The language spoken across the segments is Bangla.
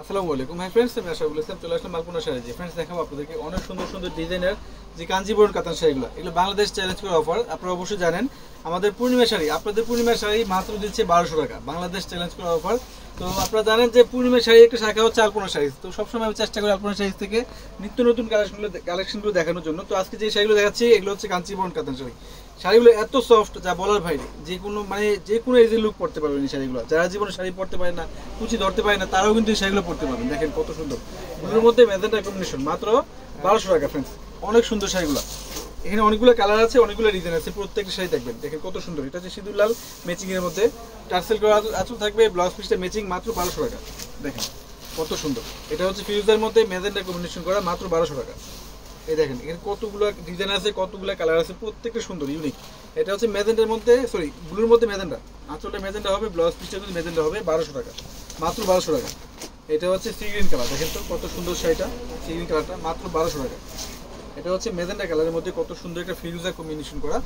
আসসালামু আলাইকুম। হাই ফ্রেন্ডস, আমি আশা বলেছিলাম চলে আসলাম মালপনা শাড়ি। যে ফ্রেন্ডস দেখাবো আপনাদেরকে অনেক সুন্দর সুন্দর ডিজাইনের যে কাঞ্জিবরণ কাতান শাড়িগুলো, এগুলো বাংলাদেশ চ্যালেঞ্জ করে অফার। আপনারা অবশ্যই জানেন আমাদের পূর্ণিমা শাড়ি, আপনাদের পূর্ণিমা শাড়ি মাত্র দিচ্ছে 1200 টাকা, বাংলাদেশ চ্যালেঞ্জ করে অফার। তো আপনারা জানেন যে পূর্ণিমা শাড়ি একটা শাখা হচ্ছে আলপনা শাড়ি। তো সবসময় আমি চেষ্টা করি আলপনা শাড়ি থেকে নিত্য নতুন কালেকশনগুলো দেখানোর জন্য। তো আজকে যে শাড়িগুলো দেখাচ্ছি এগুলো হচ্ছে কাঞ্জিবরণ কাতান শাড়ি। শাড়িগুলো এত সফট যা বলার বাইরে, যে কোনো এজি লুক পড়তে পারবেন এই শাড়িগুলো। যারা জীবনে শাড়ি পরতে পারে না, কুচি ধরতে পারে না, তারাও কিন্তু এই শাড়িগুলো পরতে পারবেন। দেখেন কত সুন্দর, ব্লুর মধ্যে ম্যাজেন্টা কম্বিনেশন, মাত্র 1200 টাকা ফ্রেন্ডস। অনেক সুন্দর শাড়িগুলো, এখানে অনেকগুলো কালার আছে, অনেকগুলো ডিজাইন আছে, প্রত্যেকটা শাড়ি দেখবেন। দেখেন কত সুন্দর, এটা হচ্ছে সিঁদুর লাল ম্যাচিং এর মধ্যে টার্সেল করা আঁচল থাকবে, ব্লাউজ পিসটা ম্যাচিং, মাত্র 1200 টাকা। দেখেন কত সুন্দর, এটা হচ্ছে ফিউজের মধ্যে ম্যাজেন্টা কম্বিনেশন করা, মাত্র 1200 টাকা। এই দেখেন এখানে কতগুলো ডিজাইন আছে, কতগুলো কালার আছে, প্রত্যেকটা সুন্দর ইউনিক। এটা হচ্ছে ম্যাজেন্টার মধ্যে, সরি ব্লুর মধ্যে ম্যাজেন্টা, আঁচলটা ম্যাজেন্টা হবে, ব্লাউজ পিসটা কিন্তু ম্যাজেন্টা হবে, 1200 টাকা, মাত্র 1200 টাকা। এটা হচ্ছে সি গ্রিন কালার, দেখেন তো কত সুন্দর শাড়িটা, সি গ্রিন কালারটা মাত্র 1200 টাকা। এটা হচ্ছে ম্যাজেন্টা কালারের মধ্যে কত সুন্দর একটা ফিউজা কম্বিনেশন করা,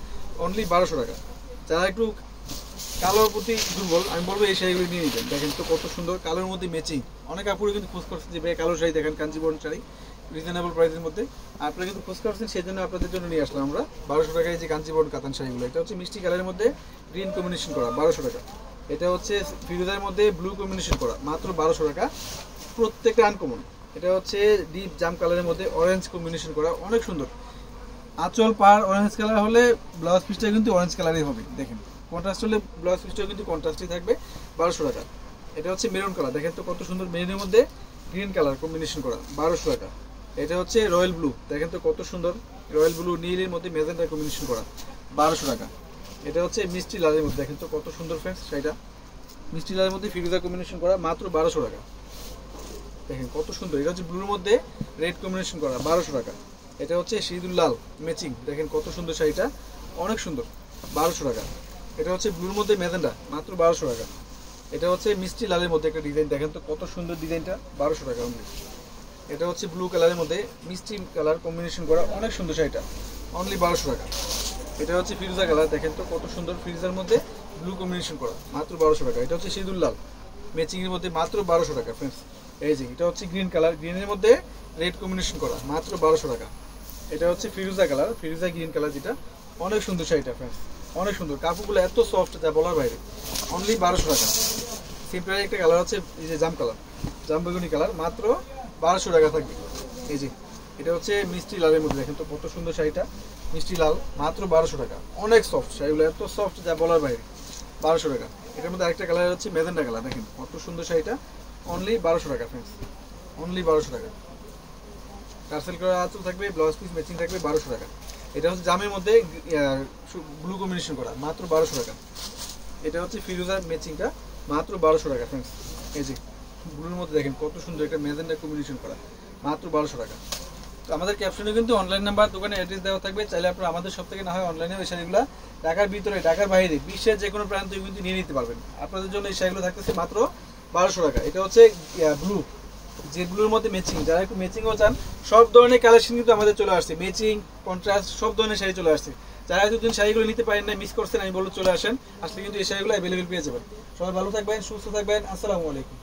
অনলি 1200 টাকা। যারা একটু কালোর প্রতি দুর্বল, আমি বলবো এই শাড়িগুলো নিয়ে নিবেন। দেখেন তো কত সুন্দর, কালোর মধ্যে ম্যাচিং। অনেক আপুরে কিন্তু খোঁজ করছে যে ভাই কালো শাড়ি দেখেন, কাঞ্জিবরণ শাড়ি রিজনেবল প্রাইসের মধ্যে। আপনারা কিন্তু খোঁজ করছেন, সেই জন্য আপনাদের জন্য নিয়ে আসলাম আমরা 1200 টাকায় যে কাঞ্জিবরণ কাতান শাড়িগুলো। এটা হচ্ছে মিষ্টি কালারের মধ্যে গ্রিন কম্বিনেশন করা, 1200 টাকা। এটা হচ্ছে ফিরোজার মধ্যে ব্লু কম্বিনেশন করা, মাত্র 1200 টাকা। প্রত্যেকটা আনকমন। এটা হচ্ছে ডিপ জাম কালারের মধ্যে অরেঞ্জ কম্বিনেশন করা, অনেক সুন্দর। আঁচল পার অরেঞ্জ কালার হলে ব্লাউজ পিসটা কিন্তু অরেঞ্জ কালারই হবে। দেখেন কন্ট্রাস্ট হলে ব্লাউজ পিসটাও কিন্তু কন্ট্রাস্টই থাকবে, 1200 টাকা। এটা হচ্ছে মেরুন কালার, দেখেন তো কত সুন্দর, মেরুনের মধ্যে গ্রিন কালার কম্বিনেশন করা, 1200 টাকা। এটা হচ্ছে রয়্যাল ব্লু, দেখেন তো কত সুন্দর, রয়্যাল ব্লু নীলের মধ্যে ম্যাজেন্টা কম্বিনেশন করা, 1200 টাকা। এটা হচ্ছে মিষ্টি লালের মধ্যে, দেখেন তো কত সুন্দর ফ্রেন্ডস শাড়িটা, মিষ্টি লালের মধ্যে ফিরোজা কম্বিনেশন করা, মাত্র 1200 টাকা। দেখেন কত সুন্দর, এটা হচ্ছে ব্লুর মধ্যে রেড কম্বিনেশন করা, 1200 টাকা। এটা হচ্ছে সিঁদুর লাল ম্যাচিং, দেখেন কত সুন্দর শাড়িটা, অনেক সুন্দর, 1200 টাকা। এটা হচ্ছে ব্লুর মধ্যে ম্যাজেন্টা, মাত্র 1200 টাকা। এটা হচ্ছে মিষ্টি লালের মধ্যে একটা ডিজাইন, দেখেন তো কত সুন্দর ডিজাইনটা, 1200 টাকা অনলি। এটা হচ্ছে ব্লু কালারের মধ্যে মিষ্টি কালার কম্বিনেশন করা, অনেক সুন্দর শাড়িটা, অনলি 1200 টাকা। এটা হচ্ছে ফিরোজা কালার, দেখেন তো কত সুন্দর, ফিরোজার মধ্যে ব্লু কম্বিনেশন করা, মাত্র 1200 টাকা। এটা হচ্ছে সিঁদুর লাল ম্যাচিং এর মধ্যে, মাত্র 1200 টাকা ফ্রেন্ডস। এই যে এটা হচ্ছে গ্রিন কালার, গ্রিনের মধ্যে রেড কম্বিনেশন করা, মাত্র 1200 টাকা। এটা হচ্ছে ফিরোজা কালার, ফিরোজা গ্রিন কালার, যেটা অনেক সুন্দর শাড়িটা ফ্রেন্ডস, অনেক সুন্দর। কাপড়গুলো এত সফট যা বলার বাইরে, অনলি 1200 টাকা। সিম্পল একটা কালার হচ্ছে এই যে জাম কালার, জাম বেগুনি কালার, মাত্র 1200 টাকা থাকবে। এই যে এটা হচ্ছে মিষ্টি লালের মধ্যে, দেখেন তো কত সুন্দর শাড়িটা, মিষ্টি লাল, মাত্র 1200 টাকা। অনেক সফট শাড়িগুলো, এত সফট যা বলার বাইরে, 1200 টাকা। এটার মধ্যে আরেকটা কালার হচ্ছে ম্যাজেন্টা কালার, দেখেন কত সুন্দর শাড়িটা, অনলি 1200 টাকা ফ্রেন্ডস, অনলি 1200 টাকা। টার্সেল করা আঁচল থাকবে, ব্লাউজ পিস ম্যাচিং থাকবে, 1200 টাকা। এটা হচ্ছে জামের মধ্যে ব্লু কম্বিনেশন করা, মাত্র 1200 টাকা। এটা হচ্ছে ফিরোজা ম্যাচিংটা, মাত্র 1200 টাকা ফ্রেন্ডস। এই যে ব্লুর মধ্যে দেখেন কত সুন্দর একটা ম্যাজেন্টা কম্বিনেশন করা, মাত্র 1200 টাকা। তো আমাদের ক্যাপশনে কিন্তু অনলাইন নাম্বার, দোকানে অ্যাড্রেস দেওয়া থাকবে, চাইলে আপনারা আমাদের সব থেকে না হয় অনলাইনে ওই শাড়িগুলো ঢাকার ভিতরে, ঢাকার বাইরে, বিশ্বের যে কোনো প্রান্তে কিন্তু নিয়ে নিতে পারবেন। আপনাদের জন্য এই শাড়িগুলো থাকতেছে মাত্র 1200 টাকা। এটা হচ্ছে ব্লু, যে ব্লুর মধ্যে ম্যাচিং, যারা একটু ম্যাচিংও চান, সব ধরনের কালেকশন কিন্তু আমাদের চলে আসছে, ম্যাচিং কন্ট্রাস্ট সব ধরনের শাড়ি চলে আসছে। যারা এতদিন শাড়িগুলো নিতে পারেন না, মিস করছেন, আমি বলবো চলে আসেন, আসলে কিন্তু এই শাড়িগুলো অ্যাভেলেবেল পেয়ে যাবেন। সবাই ভালো থাকবেন, সুস্থ থাকবেন, আসসালামু আলাইকুম।